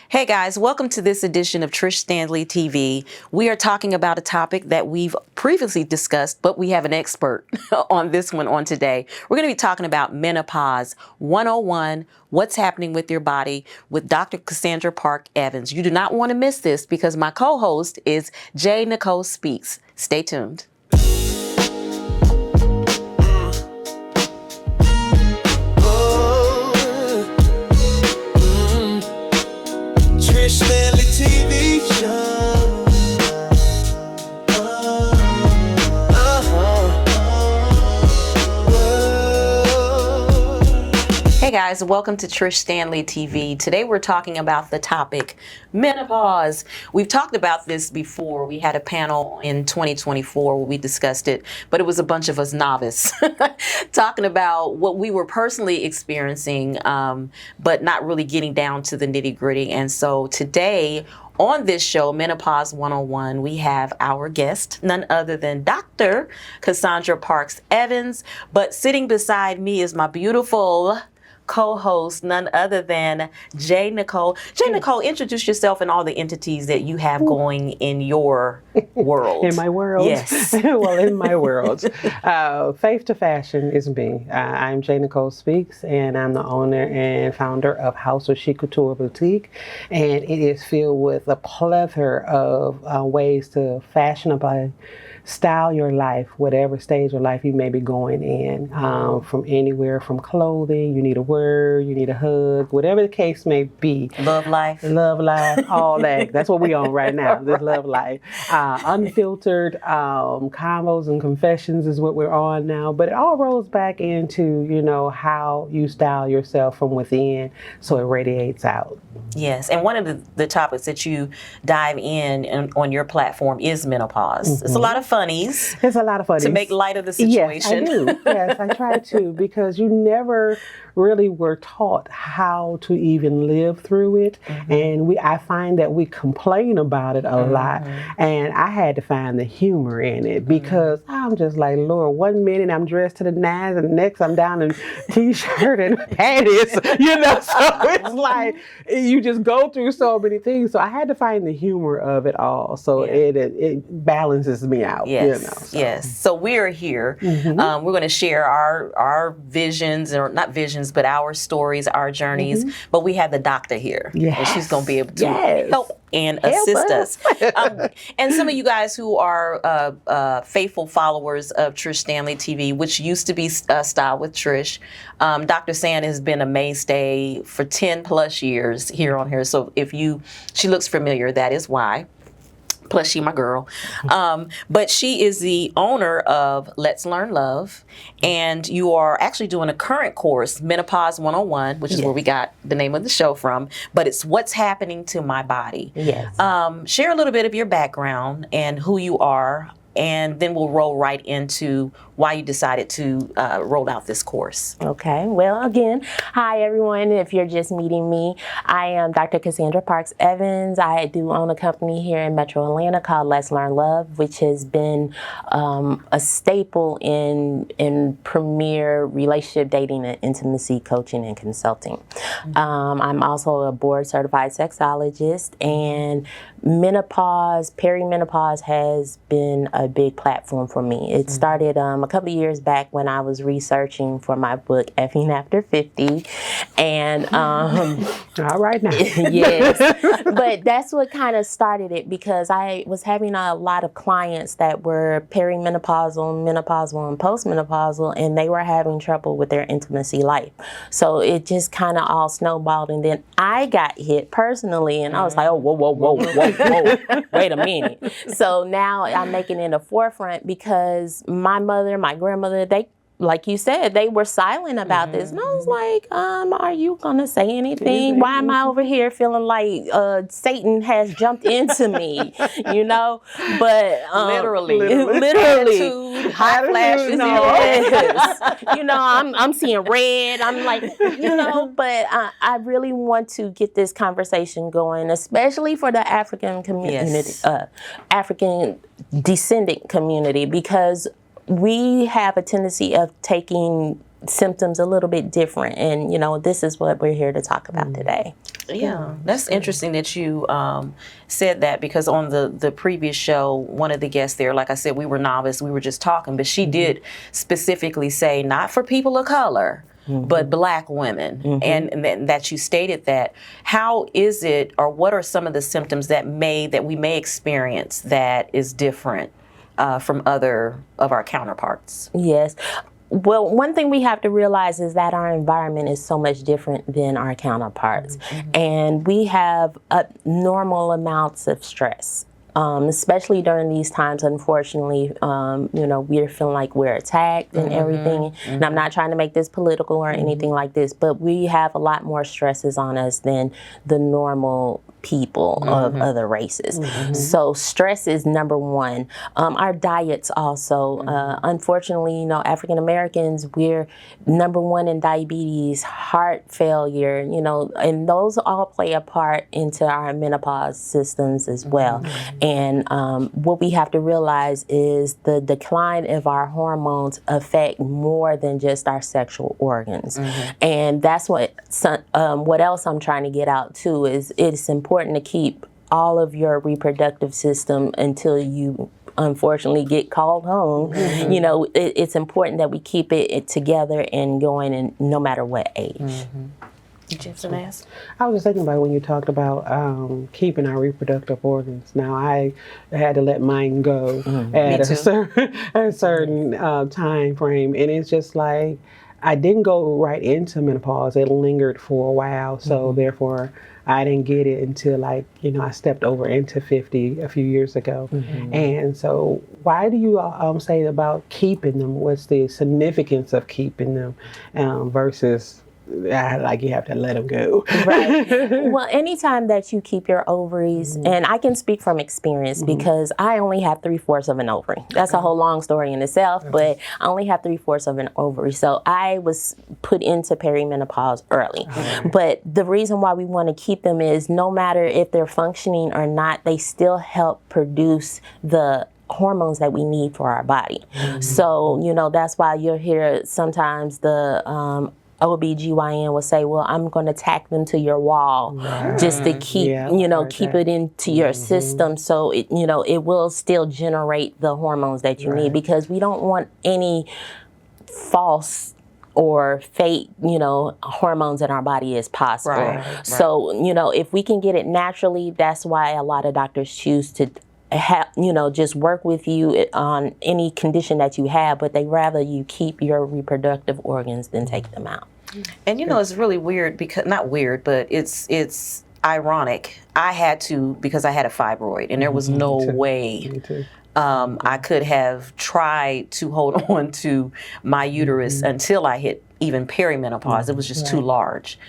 Hey guys, welcome to this edition of Trish Standley TV. We are talking about a topic that we've previously discussed, but we have an expert on this one on today. We're going to be talking about Menopause 101, what's happening with your body, with Dr. Cassandra Parks-Evans. You do not want to miss this because my co-host is Nicolle Speaks. Stay tuned. Trish Standley TV show. Hey guys, welcome to Trish Standley TV. Today we're talking about the topic menopause. We've talked about this before. We had a panel in 2024 where we discussed it, but it was a bunch of us novice talking about what we were personally experiencing, but not really getting down to the nitty gritty. And so today on this show, Menopause 101, we have our guest, none other than Dr. Cassandra Parks-Evans, but sitting beside me is my beautiful co-host, none other than Nicolle. Nicolle, introduce yourself and all the entities that you have going in your world. In my world? Yes. Well, in my world. Faith to Fashion is me. I'm Nicolle Speaks, and I'm the owner and founder of House of Chic Couture Boutique. And it is filled with a plethora of ways to fashionably style your life, whatever stage of life you may be going in, from anywhere from clothing, you need a word, you need a hug, whatever the case may be. Love life, all that. That's what we on right now, this love life. Unfiltered combos and confessions is what we're on now, but it all rolls back into, how you style yourself from within so it radiates out. Yes, and one of the topics that you dive in on your platform is menopause. Mm-hmm. It's a lot of funnies. It's a lot of funnies. To make light of the situation. Yes, I do. Yes, I try to, because you never really were taught how to even live through it. Mm-hmm. And I find that we complain about it a lot. And I had to find the humor in it, because I'm just like, Lord, one minute I'm dressed to the nines and the next I'm down in t-shirt and panties, so it's like, you just go through so many things. So I had to find the humor of it all. So it balances me out. Yes, yes. So we're here. Mm-hmm. We're going to share our visions, or not visions, but our stories, our journeys. Mm-hmm. But we have the doctor here. Yes. And she's going to be able to help and assist us. And some of you guys who are faithful followers of Trish Standley TV, which used to be Style with Trish, Dr. Sand has been a mainstay for 10 plus years here on here. So she looks familiar, that is why. Plus, she my girl. But she is the owner of Let's Learn Love. And you are actually doing a current course, Menopause 101, which is where we got the name of the show from. But it's what's happening to my body. Yes. Share a little bit of your background and who you are. And then we'll roll right into why you decided to roll out this course. Okay. Well, again, hi, everyone. If you're just meeting me, I am Dr. Cassandra Parks-Evans. I do own a company here in Metro Atlanta called Let's Learn Love, which has been a staple in premier relationship dating and intimacy coaching and consulting. Mm-hmm. I'm also a board-certified sexologist, and menopause, perimenopause has been a big platform for me. It started a couple of years back when I was researching for my book, Effing After 50. And all right now. Yes. But that's what kind of started it, because I was having a lot of clients that were perimenopausal, menopausal, and postmenopausal, and they were having trouble with their intimacy life. So it just kind of all snowballed, and then I got hit personally, and I was like, oh, whoa, wait a minute. So now I'm making it a forefront, because my mother, my grandmother, they, like you said, they were silent about this. And I was like, are you going to say anything? Why am I over here feeling like Satan has jumped into me, But literally hot flashes. Yes. I'm seeing red. I'm like, but I really want to get this conversation going, especially for the African community, African descendant community, because we have a tendency of taking symptoms a little bit different. And, this is what we're here to talk about today. Yeah, that's interesting that you said that, because on the previous show, one of the guests there, like I said, we were novice, we were just talking, but she did specifically say not for people of color, but Black women, and that you stated that. How is it, or what are some of the symptoms that we may experience that is different from other of our counterparts? Yes. Well, one thing we have to realize is that our environment is so much different than our counterparts. And we have normal amounts of stress, especially during these times. Unfortunately, we're feeling like we're attacked and everything. And I'm not trying to make this political or anything like this, but we have a lot more stresses on us than the normal people of other races. So stress is number one. Our diets also, unfortunately, African Americans, we're number one in diabetes, heart failure, and those all play a part into our menopause systems as well. And what we have to realize is the decline of our hormones affect more than just our sexual organs. And that's what else I'm trying to get out too, is it's important to keep all of your reproductive system until you unfortunately get called home. It's important that we keep it together and going, and no matter what age. I was just thinking about when you talked about keeping our reproductive organs. Now, I had to let mine go at a certain time frame, and it's just like I didn't go right into menopause. It lingered for a while, so therefore I didn't get it until I stepped over into 50 a few years ago. And so why do you say about keeping them? What's the significance of keeping them versus like you have to let them go? Right. Well, anytime that you keep your ovaries, and I can speak from experience because I only have 3/4 of an ovary. That's a whole long story in itself, but I only have 3/4 of an ovary. So I was put into perimenopause early. But the reason why we want to keep them is no matter if they're functioning or not, they still help produce the hormones that we need for our body. So, that's why you'll hear sometimes the OBGYN will say, well, I'm going to tack them to your wall just to keep, keep it into your system. So it, it will still generate the hormones that you need, because we don't want any false or fake, hormones in our body as possible. So, if we can get it naturally, that's why a lot of doctors choose to just work with you on any condition that you have, but they rather you keep your reproductive organs than take them out. And it's really weird, because not weird, but it's ironic. I had to, because I had a fibroid, and there was no way I could have tried to hold on to my uterus until I hit even perimenopause. It was just too large.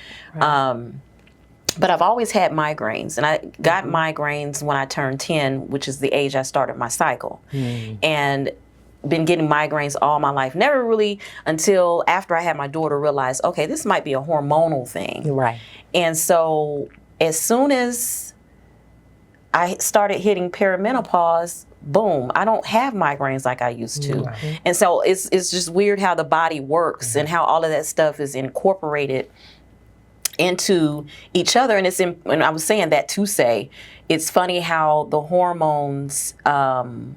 But I've always had migraines, and I got migraines when I turned 10, which is the age I started my cycle. And been getting migraines all my life. Never really until after I had my daughter realized, okay, this might be a hormonal thing. And so as soon as I started hitting perimenopause, boom, I don't have migraines like I used to. And so it's just weird how the body works and how all of that stuff is incorporated into each other. And and I was saying that to say, it's funny how the hormones, the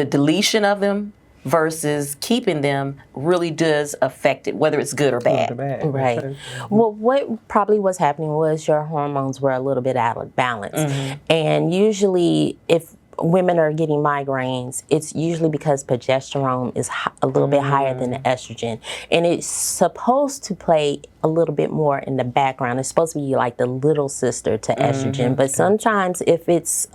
deletion of them versus keeping them really does affect it, whether it's good or bad. Right. Well, what probably was happening was your hormones were a little bit out of balance. And usually if women are getting migraines, it's usually because progesterone is a little bit higher than the estrogen. And it's supposed to play a little bit more in the background. It's supposed to be like the little sister to estrogen. But sometimes if it's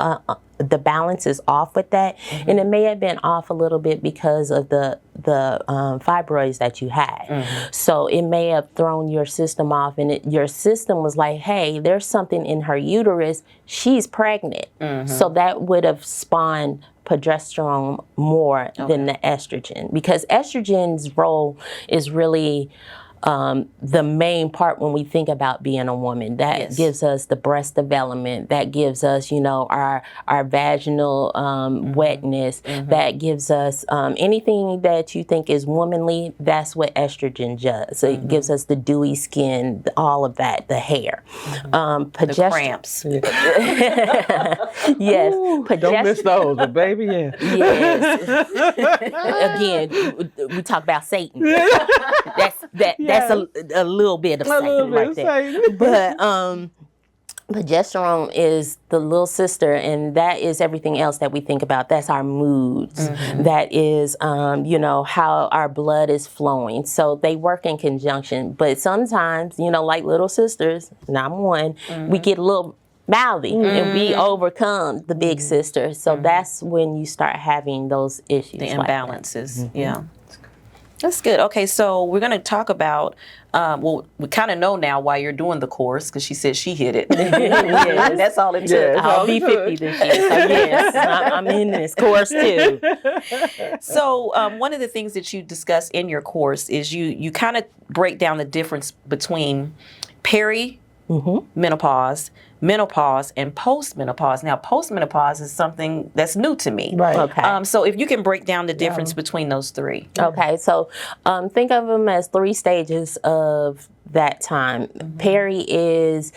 the balance is off with that, and it may have been off a little bit because of the fibroids that you had. So it may have thrown your system off, and your system was like, hey, there's something in her uterus, she's pregnant. So that would have spawned progesterone more than the estrogen, because estrogen's role is really the main part when we think about being a woman. That gives us the breast development. That gives us, our vaginal wetness. That gives us anything that you think is womanly. That's what estrogen does. So it gives us the dewy skin, all of that, the hair, The cramps. Yes, Don't miss those, but baby, yeah. Yes. Again, we talk about Satan. That's a little bit of Satan right there. But progesterone is the little sister, and that is everything else that we think about. That's our moods. That is, how our blood is flowing. So they work in conjunction. But sometimes, like little sisters, and I'm one, we get a little mouthy and we overcome the big sister. So that's when you start having those issues. The imbalances. Yeah. That's good. Okay, so we're going to talk about, we kind of know now why you're doing the course, because she said she hit it. Yes. That's all it took. Yes. I'll be 50 this year. So yes, I'm in this course too. So one of the things that you discuss in your course is you kind of break down the difference between menopause, menopause, and postmenopause. Now, postmenopause is something that's new to me. Right. Okay. So if you can break down the difference between those three. Okay, so think of them as 3 stages of that time. Peri is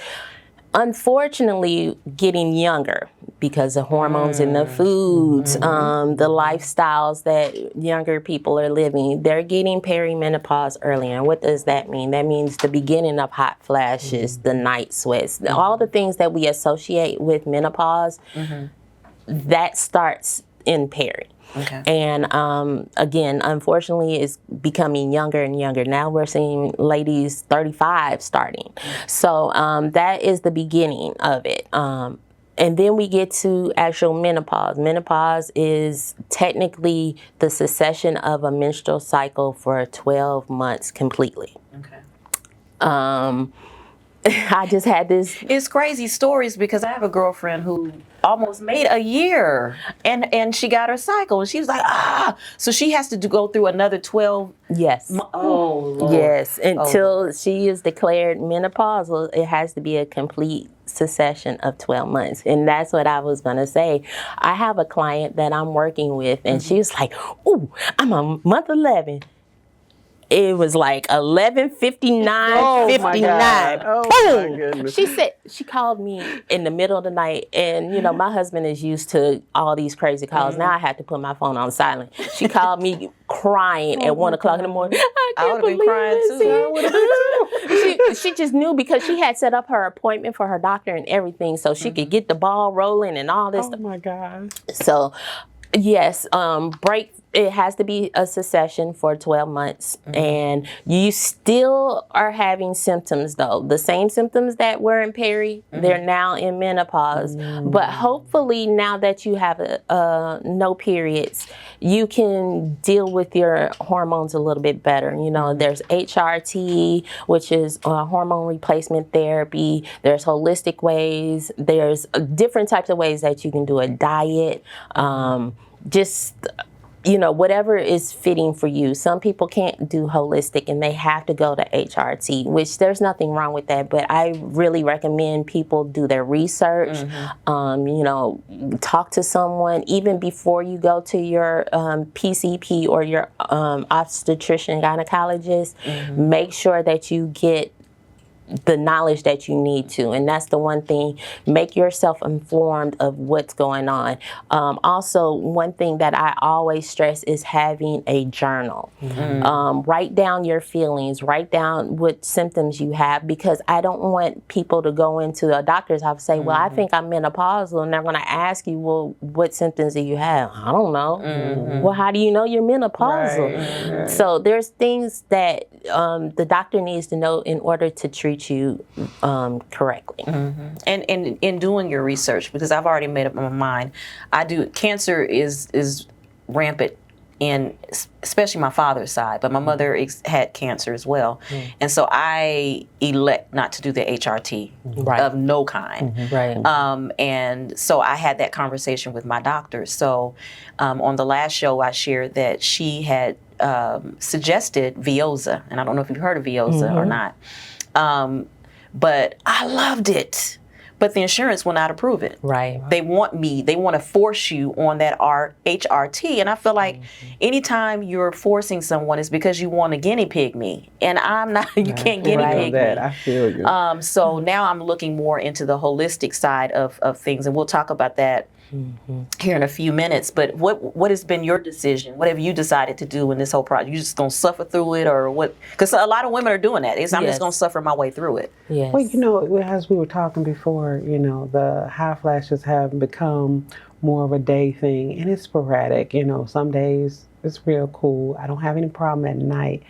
unfortunately getting younger because of hormones in the foods, the lifestyles that younger people are living. They're getting perimenopause earlier. And what does that mean? That means the beginning of hot flashes, the night sweats, all the things that we associate with menopause, that starts in peri. Okay. And again, unfortunately, it's becoming younger and younger. Now we're seeing ladies 35 starting. So that is the beginning of it. And then we get to actual menopause. Menopause is technically the cessation of a menstrual cycle for 12 months completely. Okay. I just had this. It's crazy stories because I have a girlfriend who almost made a year and she got her cycle and she was like, so she has to go through another 12. Yes. Oh, Lord. Yes. Until she is declared menopausal, it has to be a complete cessation of 12 months. And that's what I was going to say. I have a client that I'm working with and she was like, ooh, I'm on month 11. It was like 11:59, 59. Oh, Boom! my goodness. She said, she called me in the middle of the night, and my husband is used to all these crazy calls. Now I had to put my phone on silent. She called me crying at 1 o'clock in the morning. I would have been crying too. She just knew because she had set up her appointment for her doctor and everything, so she could get the ball rolling and all this. Oh my God. So, yes, it has to be a cessation for 12 months. And you still are having symptoms, though. The same symptoms that were in peri, they're now in menopause. But hopefully, now that you have no periods, you can deal with your hormones a little bit better. There's HRT, which is hormone replacement therapy. There's holistic ways. There's different types of ways that you can do a diet. Whatever is fitting for you. Some people can't do holistic and they have to go to HRT, which there's nothing wrong with that. But I really recommend people do their research, talk to someone even before you go to your PCP or your obstetrician gynecologist. Make sure that you get the knowledge that you need to. And that's the one thing, make yourself informed of what's going on. Also, one thing that I always stress is having a journal. Write down your feelings, write down what symptoms you have, because I don't want people to go into a doctor's office and say, well, I think I'm menopausal, and they're going to ask you, well, what symptoms do you have? I don't know. Well, how do you know you're menopausal? So there's things that the doctor needs to know in order to treat you correctly. And in doing your research, because I've already made up my mind, cancer is rampant in especially my father's side, but my mother had cancer as well. And so I elect not to do the HRT of no kind. And so I had that conversation with my doctor. So on the last show, I shared that she had suggested Veoza, and I don't know if you've heard of Veoza or not, but I loved it. But the insurance will not approve it. Right. They want to force you on that HRT. And I feel like anytime you're forcing someone, it's because you want to guinea pig me. And I'm not, you can't guinea pig me. I feel you. So now I'm looking more into the holistic side of things. And we'll talk about that here in a few minutes. But what has been your decision? What have you decided to do in this whole project? You just going to suffer through it, or what? Because a lot of women are doing that. I'm just going to suffer my way through it. Yes. Well, you know, as we were talking before, you know, the hot flashes have become more of a day thing, and it's sporadic. You know, some days it's real cool. I don't have any problem at night.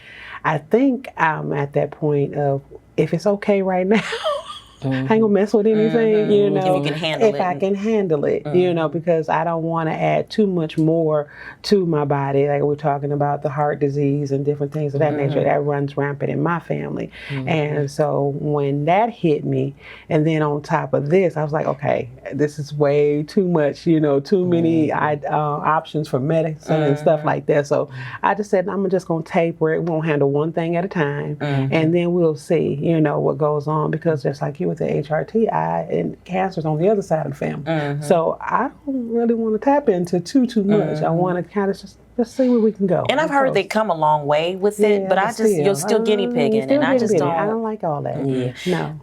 I think I'm at that point of, if it's okay right now, I ain't gonna mess with anything, you know, if you can handle it. I can handle it, you know, because I don't want to add too much more to my body. Like we're talking about the heart disease and different things of that nature, that runs rampant in my family. And so when that hit me, and then on top of this, I was like, okay, this is way too much, you know, too many options for medicine and stuff like that. So I just said, I'm just gonna taper it. We won't handle one thing at a time, and then we'll see, you know, what goes on, because just like you with the HRT, and cancer's on the other side of the family. So I don't really want to tap into too much. I want to kind of just see where we can go. And I've heard they come a long way with it, but you're still guinea pigging, and I just don't. I don't like all that. No.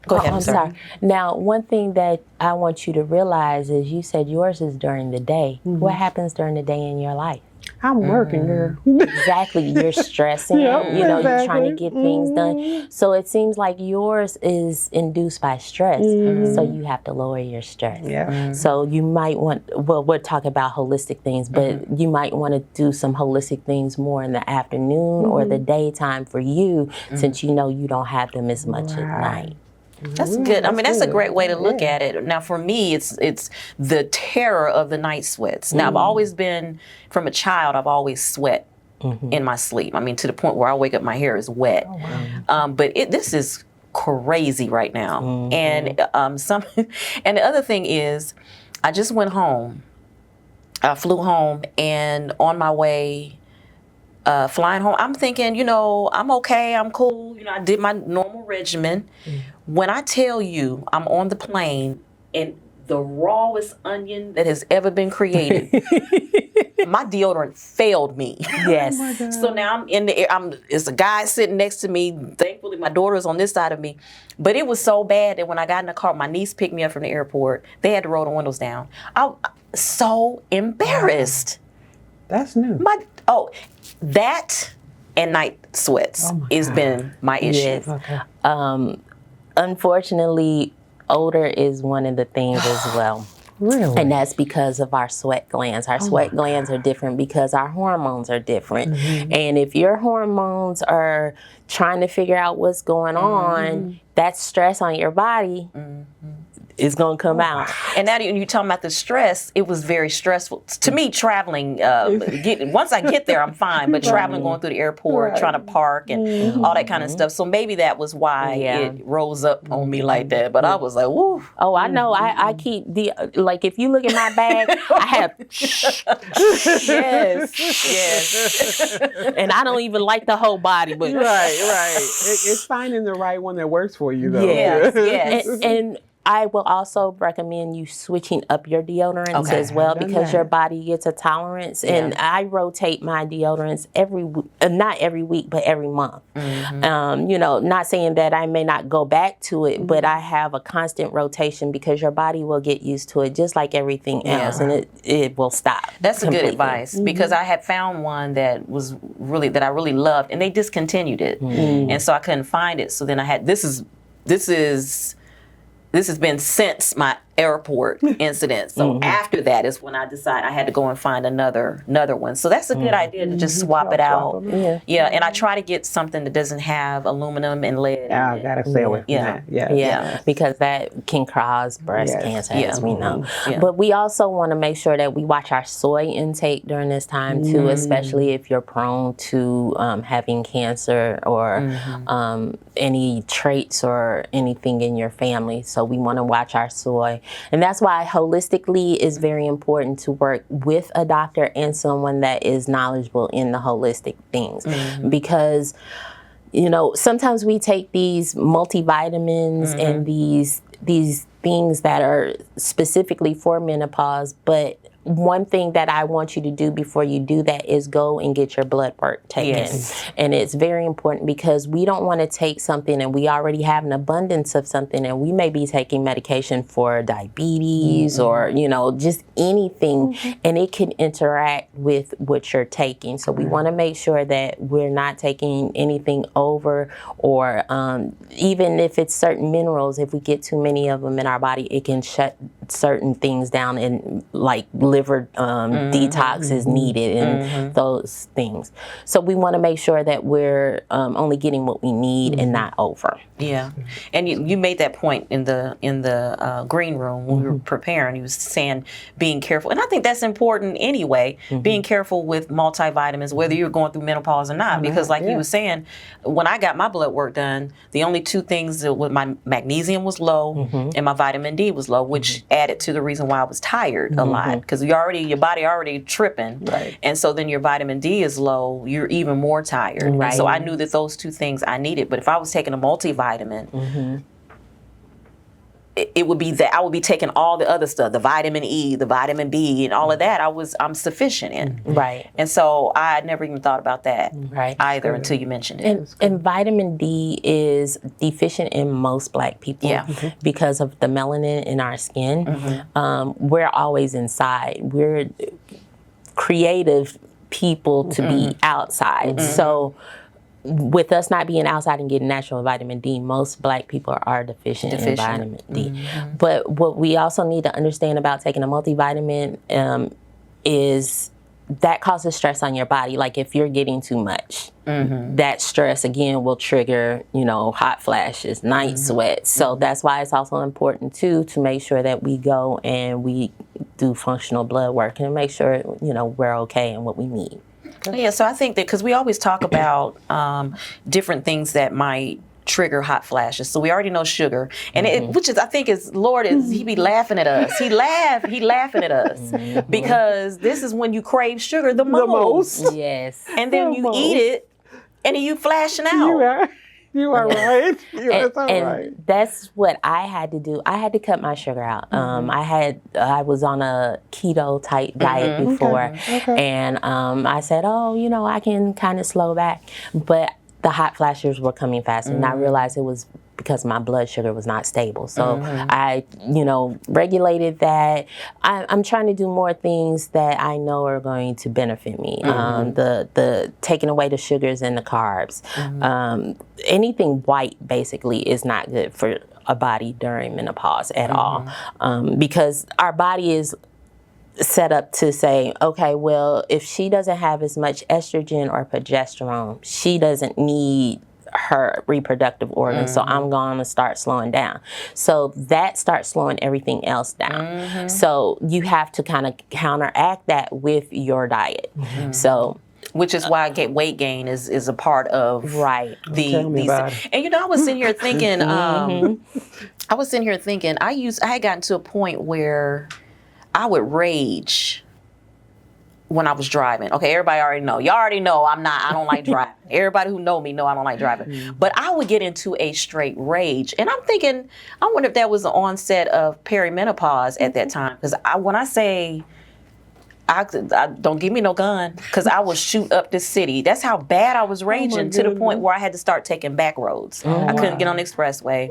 Go ahead, I'm sorry. Now, one thing that I want you to realize is, you said yours is during the day. What happens during the day in your life? I'm working, girl. Exactly. You're stressing, Yep, you know, you're trying to exactly. get things done. So it seems like yours is induced by stress. So you have to lower your stress. Yeah. So you might want, well, we're talking about holistic things, but you might want to do some holistic things more in the afternoon or the daytime for you, since you know you don't have them as much at night. That's good. I mean, that's a great way to look at it. Now, for me, it's the terror of the night sweats. Now, I've always been, from a child, I've always sweat in my sleep. I mean, to the point where I wake up, my hair is wet. But this is crazy right now. And and the other thing is, I just went home. I flew home, and on my way flying home, I'm thinking, you know, I'm okay, I'm cool. You know, I did my normal regimen. When I tell you I'm on the plane and the rawest onion that has ever been created, my deodorant failed me. Yes. So now I'm in the air. It's a guy sitting next to me. Thankfully, my daughter is on this side of me. But it was so bad that when I got in the car, my niece picked me up from the airport. They had to roll the windows down. I'm so embarrassed. That's new. That and night sweats has been my issue. Yes. Okay. Unfortunately, odor is one of the things as well. Really? And that's because of our sweat glands. Our sweat glands are different because our hormones are different. And if your hormones are trying to figure out what's going on, that stress on your body is going to come out. And now you're talking about the stress, it was very stressful. To me, traveling, once I get there, I'm fine. But traveling, going through the airport, trying to park and all that kind of stuff. So maybe that was why it rose up on me like that. But I was like, woo. Oh, I know. I keep like, if you look at my bag, I have Yes. and I don't even like the whole body, but Right. It's finding the right one that works for you, though. Yes. and I will also recommend you switching up your deodorants as well, because your body gets a tolerance. And I rotate my deodorants not every week, but every month. You know, not saying that I may not go back to it, but I have a constant rotation, because your body will get used to it just like everything else, and it will stop. That's completely. a good advice, because I had found one that I really loved, and they discontinued it. And so I couldn't find it. So then I had, this has been since my airport incident. So after that is when I decided I had to go and find another one. So that's a good idea to just swap it out. And I try to get something that doesn't have aluminum and lead. I gotta stay away from that. Yeah, because that can cause breast cancer, as we know. But we also want to make sure that we watch our soy intake during this time too, especially if you're prone to having cancer or any traits or anything in your family. So we want to watch our soy. And that's why holistically is very important to work with a doctor and someone that is knowledgeable in the holistic things. Because, you know, sometimes we take these multivitamins and these things that are specifically for menopause, but one thing that I want you to do before you do that is go and get your blood work taken. And it's very important because we don't want to take something and we already have an abundance of something and we may be taking medication for diabetes or, you know, just anything and it can interact with what you're taking. So we want to make sure that we're not taking anything over or even if it's certain minerals, if we get too many of them in our body, it can shut certain things down and like liver detox is needed and those things. So we want to make sure that we're only getting what we need and not over. Yeah, and you made that point in the green room when we were preparing. You was saying being careful, and I think that's important anyway. Being careful with multivitamins, whether you're going through menopause or not, because like you were saying, when I got my blood work done, the only two things that was my magnesium was low and my vitamin D was low, which added to the reason why I was tired a lot because your body already tripping, and so then your vitamin D is low, you're even more tired. And so I knew that those two things I needed, but if I was taking a multivitamin, it would be that I would be taking all the other stuff, the vitamin E, the vitamin B, and all of that. I'm sufficient in. And so I never even thought about that either until you mentioned it. And vitamin D is deficient in most Black people because of the melanin in our skin. We're always inside. We're creative people to be outside. So with us not being outside and getting natural vitamin D, most Black people are deficient in vitamin D. But what we also need to understand about taking a multivitamin is that causes stress on your body. Like if you're getting too much, that stress again will trigger, you know, hot flashes, night sweats. So that's why it's also important too to make sure that we go and we do functional blood work and make sure, you know, we're okay and what we need. Yeah, so I think that because we always talk about different things that might trigger hot flashes. So we already know sugar, and which is I think is Lord is he be laughing at us. He laughing at us because this is when you crave sugar the most. Yes, and then you eat it, and then you flashing out. You are right. You're and right. That's what I had to do. I had to cut my sugar out. I was on a keto type diet before, and I said, oh, you know, I can kind of slow back, but the hot flashes were coming faster, and I realized it was because my blood sugar was not stable. So I, you know, regulated that. I'm trying to do more things that I know are going to benefit me. The taking away the sugars and the carbs. Anything white basically is not good for a body during menopause at all, because our body is set up to say, okay, well, if she doesn't have as much estrogen or progesterone, she doesn't need her reproductive organs, so I'm going to start slowing down. So that starts slowing everything else down. So you have to kind of counteract that with your diet. So, which is why weight gain is a part of the. And you know, I was sitting here thinking, I had gotten to a point where I would rage when I was driving. Okay, everybody already know. Y'all already know I don't like driving. Everybody who know me know I don't like driving. But I would get into a straight rage. And I'm thinking, I wonder if that was the onset of perimenopause at that time. Because when I say, I don't give me no gun, because I would shoot up the city. That's how bad I was raging, to the point where I had to start taking back roads. I couldn't get on the expressway.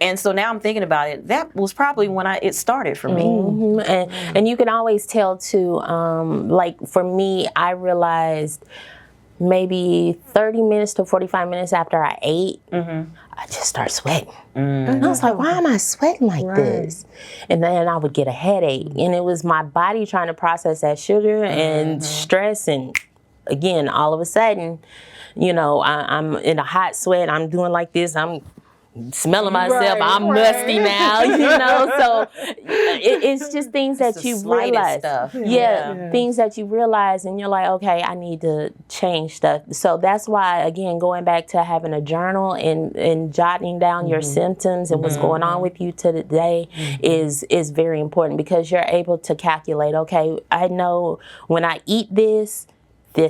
And so now I'm thinking about it. That was probably when it started for me. And you can always tell too, like for me, I realized maybe 30 minutes to 45 minutes after I ate, I just start sweating. And I was like, why am I sweating like this? And then I would get a headache. And it was my body trying to process that sugar and stress. And again, all of a sudden, you know, I'm in a hot sweat. I'm doing like this. I'm smelling myself, I'm musty now, so it's just things that you realize. Stuff. Things that you realize, and you're like, okay, I need to change stuff. So that's why, again, going back to having a journal and jotting down your symptoms and what's going on with you today is very important, because you're able to calculate, okay, I know when I eat this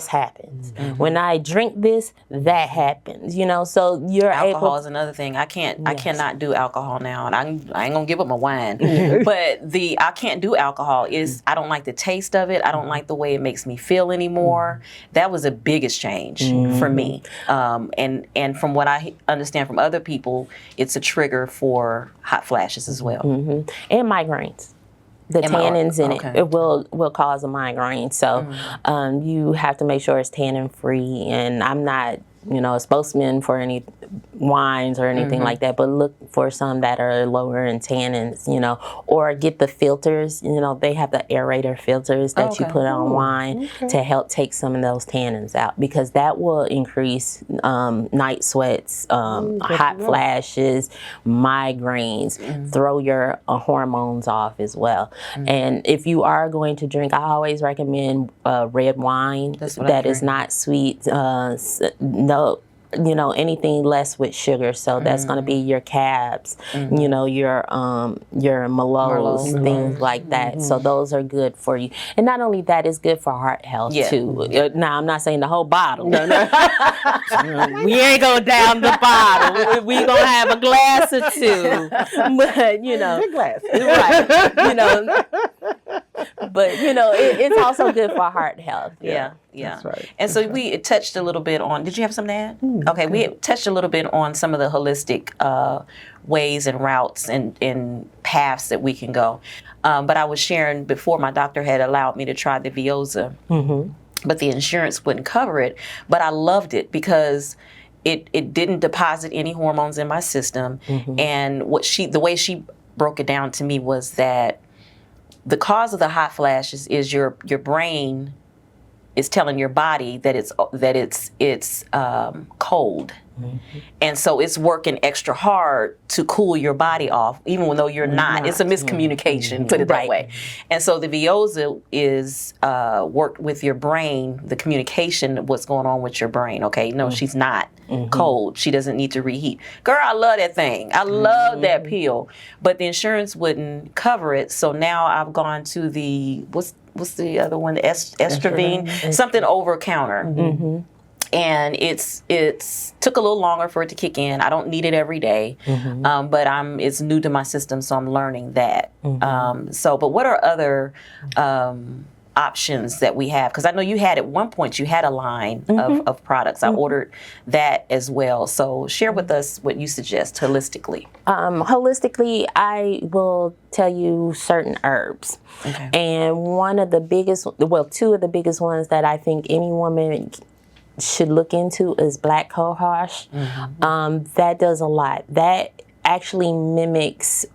happens. When I drink this, that happens. So you're alcohol able. is another thing. I cannot do alcohol now, and I ain't gonna give up my wine. But I can't do alcohol is I don't like the taste of it. I don't like the way it makes me feel anymore. That was the biggest change for me. And from what I understand from other people, it's a trigger for hot flashes as well. And migraines. The tannins in it will cause a migraine. So you have to make sure it's tannin free. And I'm not, a spokesman for any wines or anything like that, but look for some that are lower in tannins, or get the filters. They have the aerator filters that you put on wine to help take some of those tannins out, because that will increase night sweats, hot flashes, migraines, throw your hormones off as well. And if you are going to drink, I always recommend red wine that is not sweet. Anything less with sugar. So that's going to be your cabs, your Merlots, things like that. So those are good for you. And not only that, it's good for heart health too. Now, I'm not saying the whole bottle. No. We ain't going down the bottle. We going to have a glass or two. But, Big glass. Right. But, it's also good for heart health. Yeah. That's right. And so we touched a little bit on, did you have something to add? Okay, we touched a little bit on some of the holistic ways and routes and paths that we can go. But I was sharing before, my doctor had allowed me to try the Veoza, but the insurance wouldn't cover it. But I loved it because it didn't deposit any hormones in my system. And the way she broke it down to me was that the cause of the hot flashes is your brain is telling your body that it's cold, and so it's working extra hard to cool your body off, even though you're not. It's a miscommunication, put it that way. And so the Veoza is worked with your brain, the communication, what's going on with your brain. Okay, no, she's not cold. She doesn't need to reheat. Girl, I love that thing. I love that pill, but the insurance wouldn't cover it. So now I've gone to the what's the other one? The Estravine, something over counter. And it's took a little longer for it to kick in. I don't need it every day, but it's new to my system, so I'm learning that. But what are other options that we have? Because I know you had at one point, you had a line of products. I ordered that as well. So share with us what you suggest holistically. Holistically, I will tell you certain herbs. Okay. And two of the biggest ones that I think any woman should look into is black cohosh. That does a lot. That actually mimics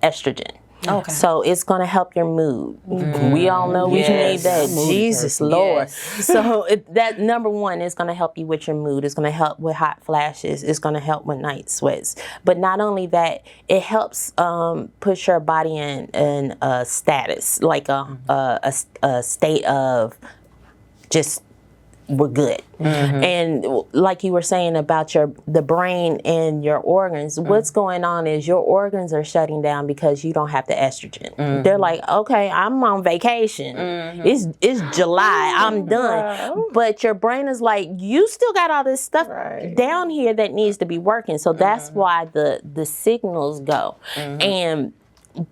estrogen. Okay. So it's going to help your mood. We all know we need that. Jesus, Lord. So that number one is going to help you with your mood. It's going to help with hot flashes. It's going to help with night sweats. But not only that, it helps put your body in a status, like a state of just, we're good. And like you were saying about the brain and your organs, what's going on is your organs are shutting down because you don't have the estrogen. They're like, okay, I'm on vacation. It's July. I'm done. But your brain is like, you still got all this stuff down here that needs to be working. So that's why the signals go.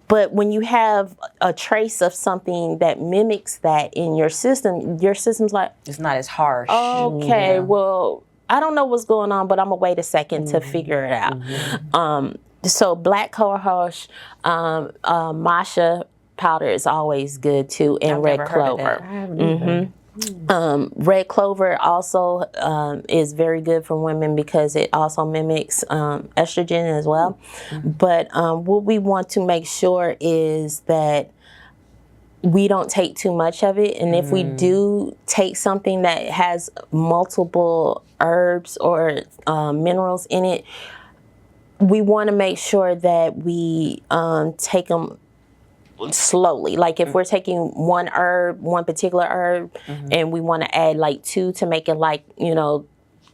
But when you have a trace of something that mimics that in your system's like, it's not as harsh. Okay, well, I don't know what's going on, but I'm gonna wait a second to figure it out. So black cohosh, matcha powder is always good too, and red clover. Red clover also is very good for women because it also mimics estrogen as well. But what we want to make sure is that we don't take too much of it. And if we do take something that has multiple herbs or minerals in it, we want to make sure that we take them slowly. Like if we're taking one particular herb, and we want to add like 2 to make it like,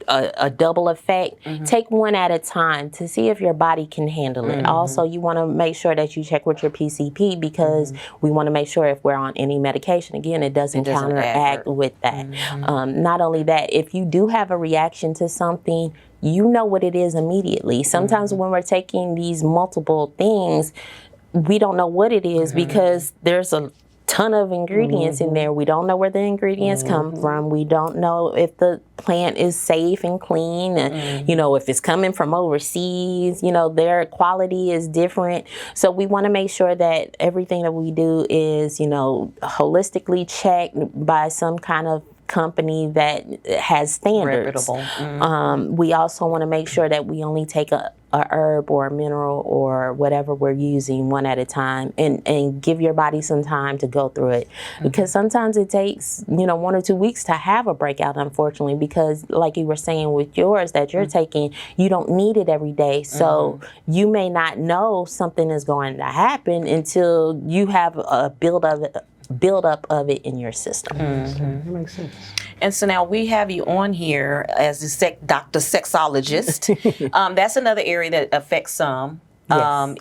a double effect, take one at a time to see if your body can handle it. Also, you want to make sure that you check with your PCP because we want to make sure if we're on any medication, again, it doesn't counteract with that. Not only that, if you do have a reaction to something, you know what it is immediately. Sometimes when we're taking these multiple things, we don't know what it is because there's a ton of ingredients in there. We don't know where the ingredients come from. We don't know if the plant is safe and clean, and if it's coming from overseas, their quality is different. So we want to make sure that everything that we do is, holistically checked by some kind of company that has standards. We also want to make sure that we only take a herb or a mineral or whatever we're using one at a time, and give your body some time to go through it, because sometimes it takes 1 or 2 weeks to have a breakout, unfortunately, because like you were saying with yours that you're taking, you don't need it every day, so you may not know something is going to happen until you have a buildup of it in your system. That makes sense. And so now we have you on here as a doctor sexologist. That's another area that affects some.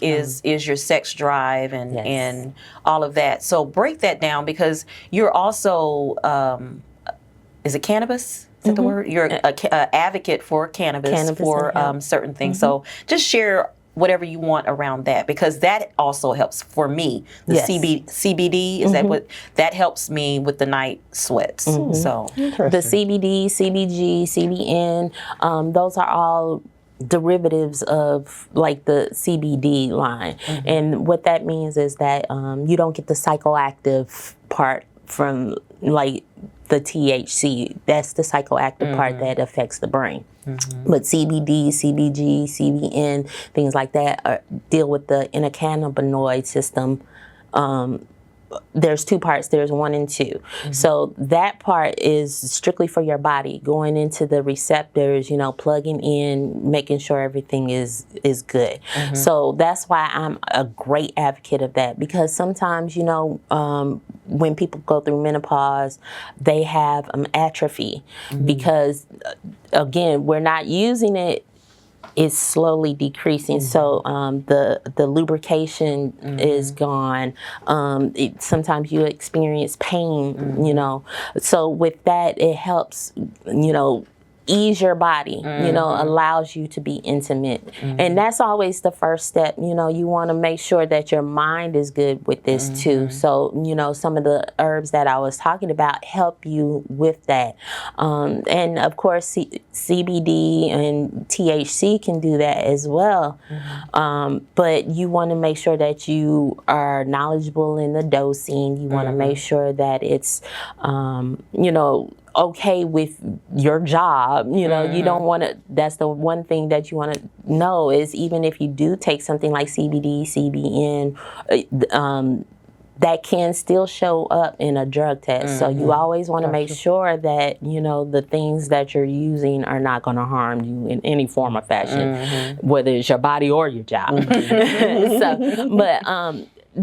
Is your sex drive and all of that. So break that down, because you're also is it cannabis? Is that the word? You're a advocate for cannabis for certain things. So just share whatever you want around that, because that also helps for me. The CBD, is that what that helps me with the night sweats. So the CBD, CBG, CBN, those are all derivatives of like the CBD line. And what that means is that you don't get the psychoactive part from like the THC. That's the psychoactive part that affects the brain. But CBD, CBG, CBN, things like that deal with the endocannabinoid system. There's 2 parts. There's 1 and 2. So that part is strictly for your body, going into the receptors, plugging in, making sure everything is good. So that's why I'm a great advocate of that, because sometimes, when people go through menopause, they have atrophy because, again, we're not using it. Is slowly decreasing, so the lubrication is gone. Sometimes you experience pain, So with that, it helps, ease your body, allows you to be intimate. And that's always the first step. You want to make sure that your mind is good with this too. So, some of the herbs that I was talking about help you with that. And of course, CBD and THC can do that as well. But you want to make sure that you are knowledgeable in the dosing. You want to make sure that it's, okay with your job. You don't want to, that's the one thing that you want to know is even if you do take something like CBD, CBN, that can still show up in a drug test. So you always want to make sure that, the things that you're using are not going to harm you in any form or fashion, whether it's your body or your job.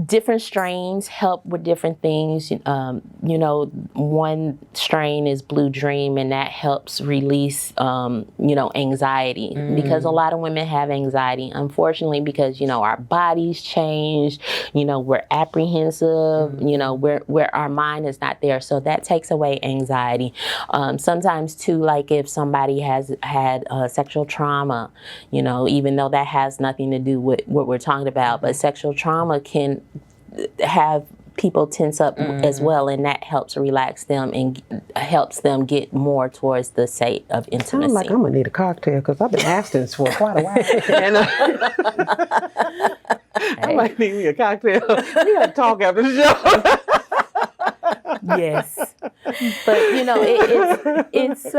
Different strains help with different things. One strain is Blue Dream, and that helps release, anxiety, because a lot of women have anxiety, unfortunately, because, our bodies changed, we're apprehensive, where our mind is not there. So that takes away anxiety. Sometimes too, like if somebody has had sexual trauma, even though that has nothing to do with what we're talking about, but sexual trauma can have people tense up as well, and that helps relax them and helps them get more towards the state of intimacy. Sounds like I'm gonna need a cocktail because I've been asking this for quite a while. And, I might need me a cocktail. We gotta talk after the show. Yes, but it's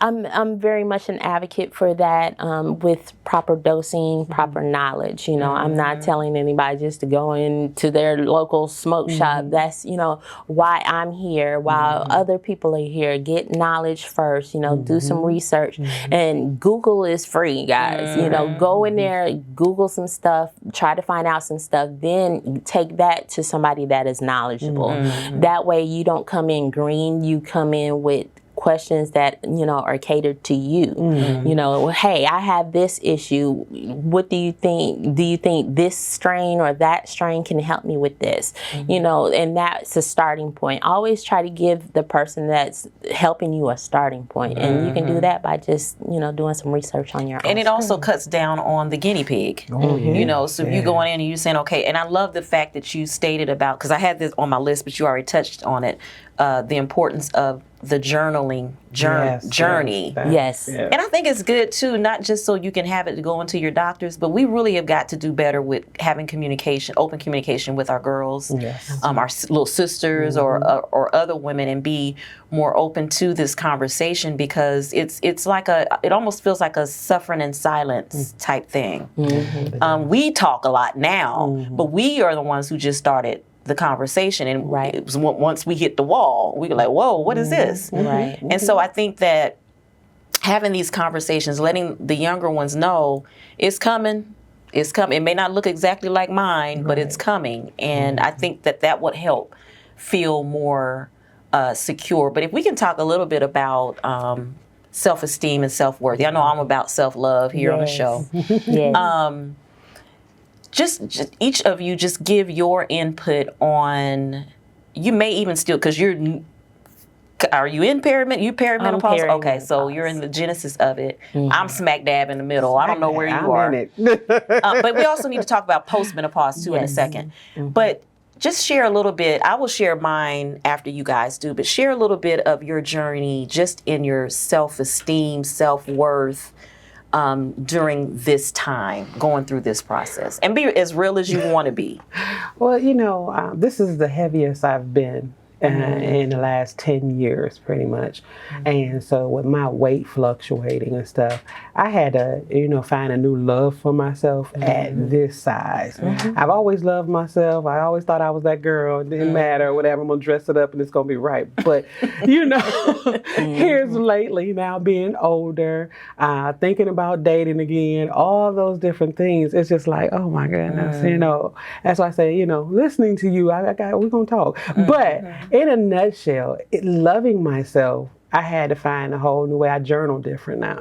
I'm very much an advocate for that, with proper dosing, proper knowledge. You know, I'm not telling anybody just to go into their local smoke shop. That's, you know, why I'm here, while other people are here. Get knowledge first, you know, do some research. And Google is free, guys. You know, go in there, Google some stuff, try to find out some stuff, then take that to somebody that is knowledgeable. That way you don't come in green, you come in with questions that, you know, are catered to you. You know, hey, I have this issue. What do you think? Do you think this strain or that strain can help me with this? You know, and that's a starting point. Always try to give the person that's helping you a starting point. And you can do that by just, you know, doing some research on your own. And it also cuts down on the guinea pig. You know, so if you going in and you're saying, okay, and I love the fact that you stated about, because I had this on my list, but you already touched on it, the importance of the journaling journey. Yes. And I think it's good too, not just so you can have it to go into your doctors, but we really have got to do better with having communication, open communication with our girls, our little sisters or other women, and be more open to this conversation, because it's like it almost feels like a suffering in silence type thing. We talk a lot now, but we are the ones who just started the conversation, and it was once we hit the wall, we were like, whoa, what is this? And so I think that having these conversations, letting the younger ones know it's coming, it may not look exactly like mine, but it's coming. And I think that would help feel more secure. But if we can talk a little bit about self-esteem and self-worth. I know I'm about self-love here on the show. Just each of you just give your input on, you may even still, because are you in perimenopause? Okay, so you're in the genesis of it. I'm smack dab in the middle. I don't know where you are. In it. But we also need to talk about postmenopause too in a second. But just share a little bit. I will share mine after you guys do, but share a little bit of your journey just in your self-esteem, self-worth, during this time, going through this process, and be as real as you want to be. Well, you know, this is the heaviest I've been in the last 10 years, pretty much. And so with my weight fluctuating and stuff, I had to, you know, find a new love for myself at this size. I've always loved myself. I always thought I was that girl. It didn't matter, whatever. I'm going to dress it up and it's going to be right. But, you know, here's lately now being older, thinking about dating again, all those different things. It's just like, oh my goodness, you know. That's why I say, you know, listening to you, we're going to talk. But in a nutshell, loving myself, I had to find a whole new way. I journal different now,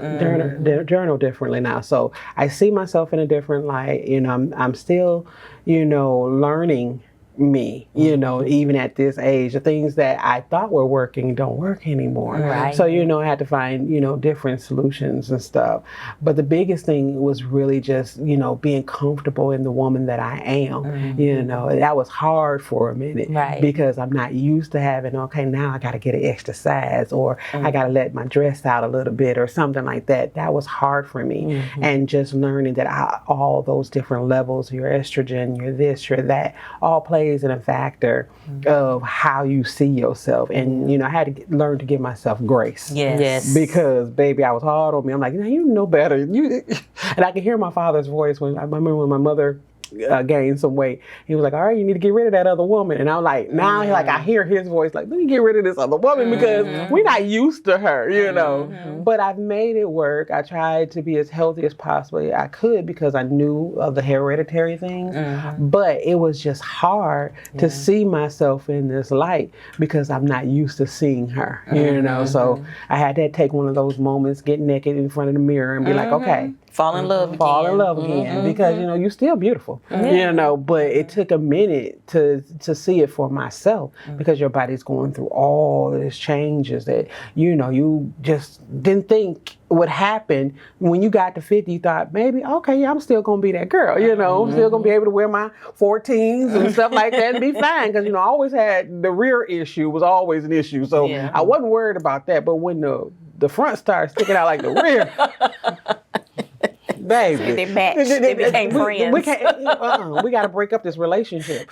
journal differently now. So I see myself in a different light. You know, I'm still, you know, learning me, you know, even at this age. The things that I thought were working don't work anymore. So, you know, I had to find, you know, different solutions and stuff. But the biggest thing was really just, you know, being comfortable in the woman that I am. You know, that was hard for a minute because I'm not used to having, okay, now I got to get an extra size, or I got to let my dress out a little bit or something like that. That was hard for me. And just learning that all those different levels, your estrogen, your this, your that, all plays in a factor of how you see yourself. And, you know, I had to learn to give myself grace. Because, baby, I was hard on me. I'm like, you know better. And I could hear my father's voice when I remember when my mother gained some weight. He was like, all right, you need to get rid of that other woman. And I'm like, now I hear his voice like, let me get rid of this other woman because we're not used to her, you know. But I've made it work. I tried to be as healthy as possibly I could because I knew of the hereditary things. But it was just hard to see myself in this light because I'm not used to seeing her, you know. So I had to take one of those moments, get naked in front of the mirror and be like, okay, fall in love again. Because, you know, you're still beautiful, you know, but it took a minute to see it for myself because your body's going through all of these changes that, you know, you just didn't think would happen. When you got to 50, you thought, maybe, okay, yeah, I'm still going to be that girl, you know, I'm still going to be able to wear my 14s and stuff like that and be fine. Because, you know, I always had the rear issue was always an issue. So I wasn't worried about that. But when the front started sticking out like the rear, baby. They matched. They became friends. We can't. We got to break up this relationship.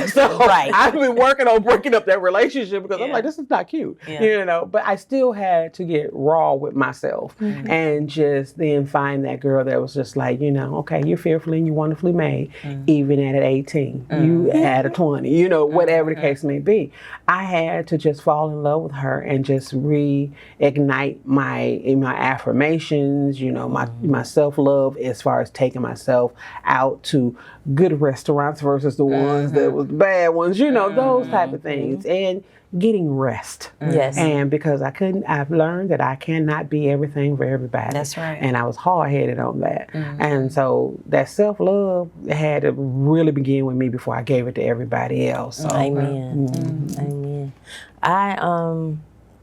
So Right. I've been working on breaking up that relationship because I'm Yeah. like, this is not cute, Yeah. you know. But I still had to get raw with myself and just then find that girl that was just like, you know, okay, you're fearfully and you're wonderfully made, even at 18, you at a 20, you know, whatever the case may be. I had to just fall in love with her and just reignite my affirmations, you know, my self-love as far as taking myself out to good restaurants versus the ones that was bad ones, you know, those type of things. And getting rest. Yes. And because I've learned that I cannot be everything for everybody. That's right. And I was hard-headed on that. And so that self-love had to really begin with me before I gave it to everybody else. So, Amen. Amen.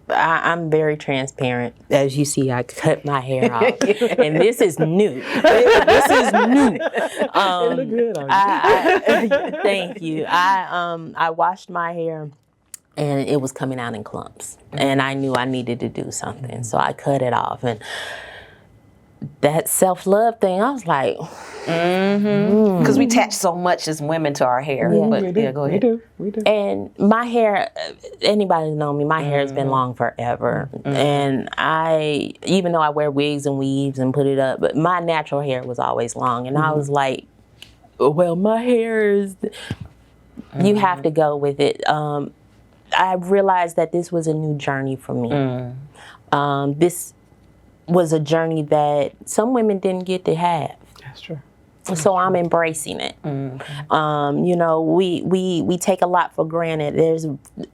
I'm very transparent. As you see, I cut my hair off, and this is new. This is new. it look good on you. Thank you. I washed my hair, and it was coming out in clumps, and I knew I needed to do something, so I cut it off. And that self-love thing, I was like, Because we attach so much as women to our hair. Yeah. But We do. yeah, go ahead. We do. and my hair, anybody who knows me, my hair has been long forever. And even though I wear wigs and weaves and put it up, but my natural hair was always long. And I was like, well, my hair is, you have to go with it. I realized that this was a new journey for me. This was a journey that some women didn't get to have. That's true. So I'm embracing it. You know, we take a lot for granted. There's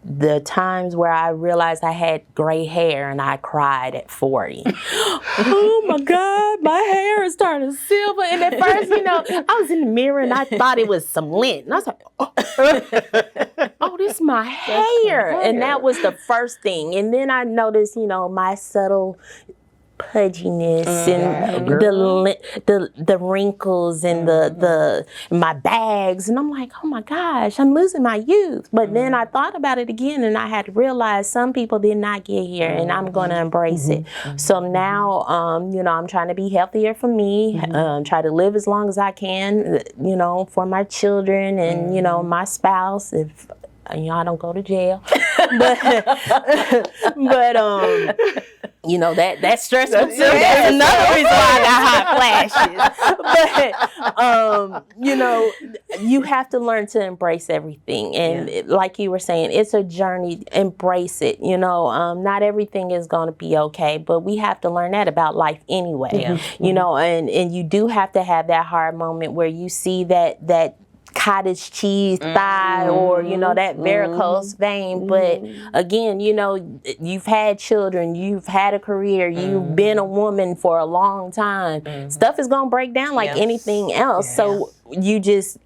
the times where I realized I had gray hair and I cried at 40. Oh my God, my hair is turning silver. And at first, you know, I was in the mirror and I thought it was some lint. And I was like, oh, this is my hair. And that was the first thing. And then I noticed, you know, my subtle pudginess and the wrinkles and the my bags, and I'm like, oh my gosh, I'm losing my youth. But then I thought about it again, and I had to realize some people did not get here, and I'm going to embrace it. So now, you know, I'm trying to be healthier for me, try to live as long as I can, you know, for my children and you know, my spouse, if you know, I don't go to jail. but you know, that's stressful too. That's another reason why I got hot flashes. But you know, you have to learn to embrace everything. And like you were saying, it's a journey. Embrace it. You know, not everything is going to be okay, but we have to learn that about life anyway. You know, and you do have to have that hard moment where you see that cottage cheese thigh or you know, that varicose vein. But again, you know, you've had children, you've had a career, you've been a woman for a long time. Stuff is gonna break down like anything else. So you just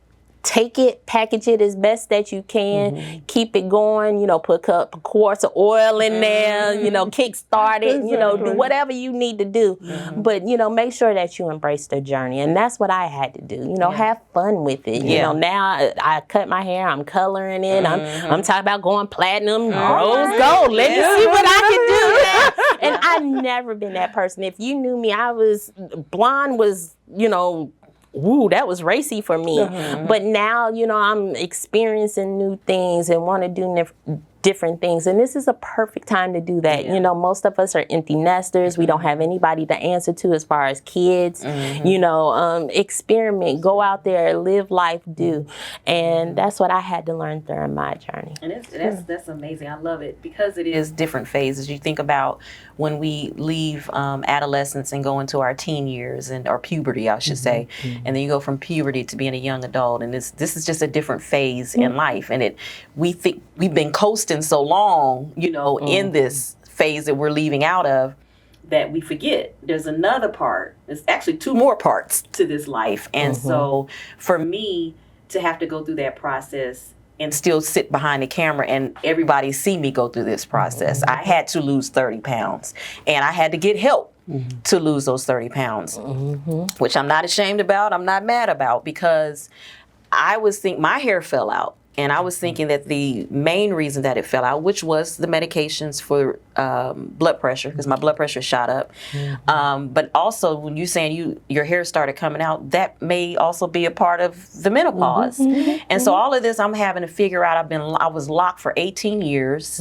take it, package it as best that you can, keep it going, you know, put a quarts of oil in there, you know, kick start it, you know, do whatever you need to do. But, you know, make sure that you embrace the journey. And that's what I had to do, you know, have fun with it. You know, now I cut my hair, I'm coloring it, I'm talking about going platinum, rose gold. Let me see what I can do now. And I've never been that person. If you knew me, blonde was, you know, ooh, that was racy for me. But now, you know, I'm experiencing new things and want to do different things. And this is a perfect time to do that. You know, most of us are empty nesters. We don't have anybody to answer to as far as kids. You know, experiment, go out there, live life, do. And that's what I had to learn during my journey. And that's amazing. I love it because it is different phases. You think about when we leave adolescence and go into our teen years or puberty, I should say, and then you go from puberty to being a young adult, and this is just a different phase in life. And we think we've been coasting so long, you know, in this phase that we're leaving out of, that we forget there's another part. There's actually two more parts to this life. And so for me to have to go through that process and still sit behind the camera and everybody see me go through this process, I had to lose 30 pounds and I had to get help to lose those 30 pounds, which I'm not ashamed about, I'm not mad about, because I was thinking my hair fell out And I was thinking that the main reason that it fell out, which was the medications for blood pressure, because my blood pressure shot up. But also, when you're saying your hair started coming out, that may also be a part of the menopause. And so all of this, I'm having to figure out. I was locked for 18 years,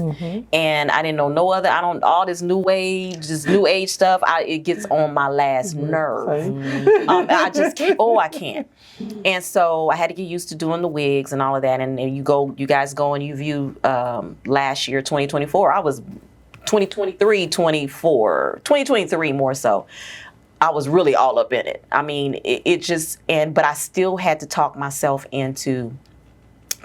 and I didn't know no other. All this new age stuff. It gets on my last nerve. I just can't. I can't. And so I had to get used to doing the wigs and all of that. And you guys go and you view last year, 2024. I was 2023 more so. I was really all up in it. I mean, but I still had to talk myself into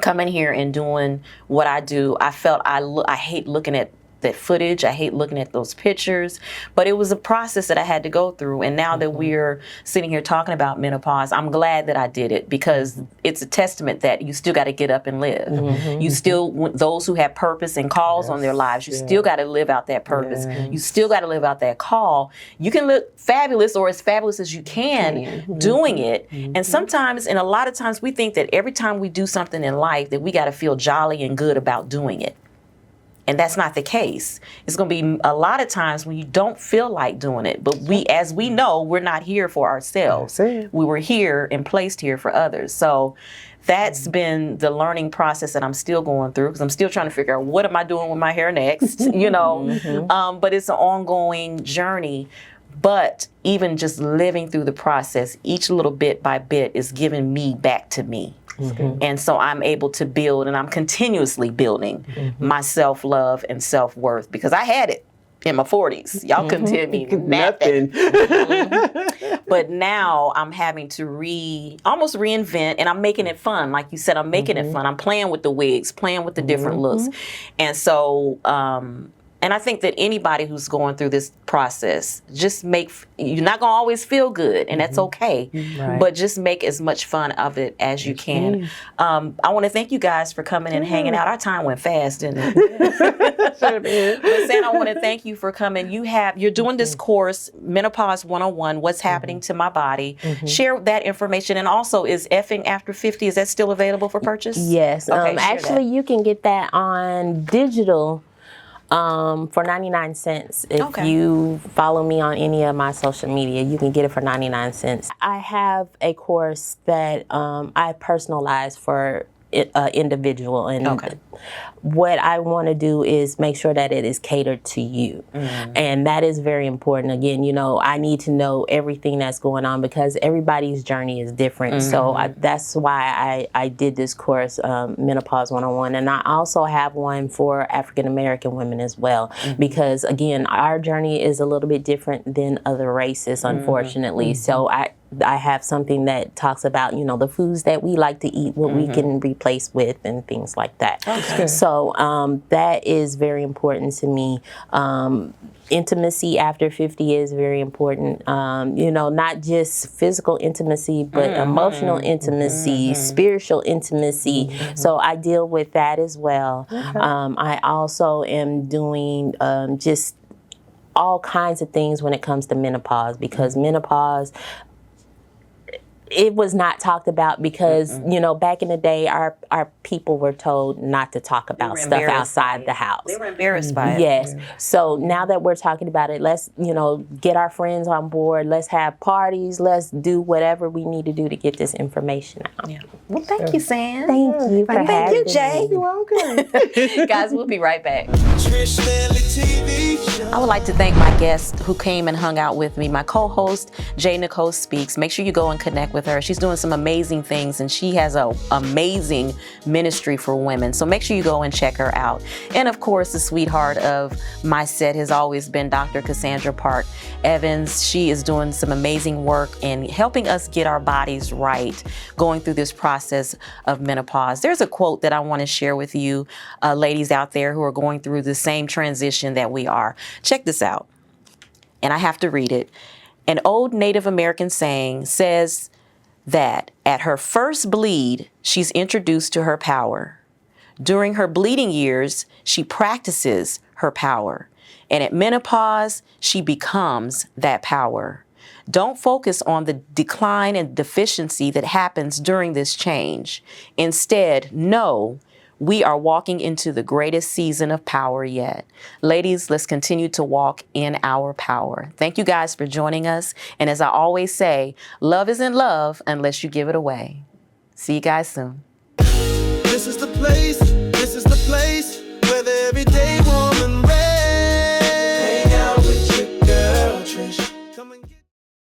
coming here and doing what I do. I felt I hate looking at that footage. I hate looking at those pictures, but it was a process that I had to go through. And now that we're sitting here talking about menopause, I'm glad that I did it, because it's a testament that you still got to get up and live. You still, those who have purpose and calls on their lives, you still got to live out that purpose. You still got to live out that call. You can look fabulous, or as fabulous as you can doing it. And sometimes, and a lot of times, we think that every time we do something in life that we got to feel jolly and good about doing it. And that's not the case. It's going to be a lot of times when you don't feel like doing it. But as we know, we're not here for ourselves. We were here and placed here for others. So that's been the learning process that I'm still going through, because I'm still trying to figure out what am I doing with my hair next, but it's an ongoing journey. But even just living through the process, each little bit by bit is giving me back to me. And so I'm able to build, and I'm continuously building my self-love and self-worth, because I had it in my 40s. Y'all couldn't tell me nothing. But now I'm having to almost reinvent, and I'm making it fun. Like you said, I'm making it fun. I'm playing with the wigs, playing with the different looks. And so, and I think that anybody who's going through this process, you're not going to always feel good, and that's okay. But just make as much fun of it as you can. I want to thank you guys for coming and hanging out. Our time went fast, didn't it? But Sam, I want to thank you for coming. You're doing this course, Menopause 101, What's Happening to My Body. Share that information. And also, is Effing After 50, is that still available for purchase? Yes. Okay, actually, you can get that on digital for 99 cents. If you follow me on any of my social media, you can get it for 99 cents. I have a course that I personalize for individual, and what I want to do is make sure that it is catered to you, and that is very important. Again, I need to know everything that's going on, because everybody's journey is different. So that's why I did this course, Menopause 101, and I also have one for African American women as well, because again, our journey is a little bit different than other races, unfortunately. So I have something that talks about, the foods that we like to eat, what we can replace with, and things like that. So that is very important to me. Intimacy after 50 is very important. Not just physical intimacy, but emotional intimacy, spiritual intimacy. So I deal with that as well. I also am doing just all kinds of things when it comes to menopause, because menopause, it was not talked about, because back in the day, our people were told not to talk about stuff outside the house. They were embarrassed by it. Yes. So now that we're talking about it, let's get our friends on board. Let's have parties. Let's do whatever we need to do to get this information out. Well, thank you, Sam. Thank you for having me. Thank you, Jay. You're welcome. Guys, we'll be right back. Trish Standley TV show. I would like to thank my guest who came and hung out with me, my co-host, Nicolle Speaks. Make sure you go and connect with her. She's doing some amazing things, and she has an amazing ministry for women. So make sure you go and check her out. And of course, the sweetheart of my set has always been Dr. Cassandra Parks-Evans. She is doing some amazing work in helping us get our bodies right, going through this process of menopause. There's a quote that I want to share with you, ladies out there who are going through the same transition that we are. Check this out, and I have to read it. An old Native American saying says that at her first bleed, she's introduced to her power. During her bleeding years, she practices her power. And at menopause, she becomes that power. Don't focus on the decline and deficiency that happens during this change. Instead, know we are walking into the greatest season of power yet. Ladies, let's continue to walk in our power. Thank you guys for joining us. And as I always say, love isn't love unless you give it away. See you guys soon. This is the place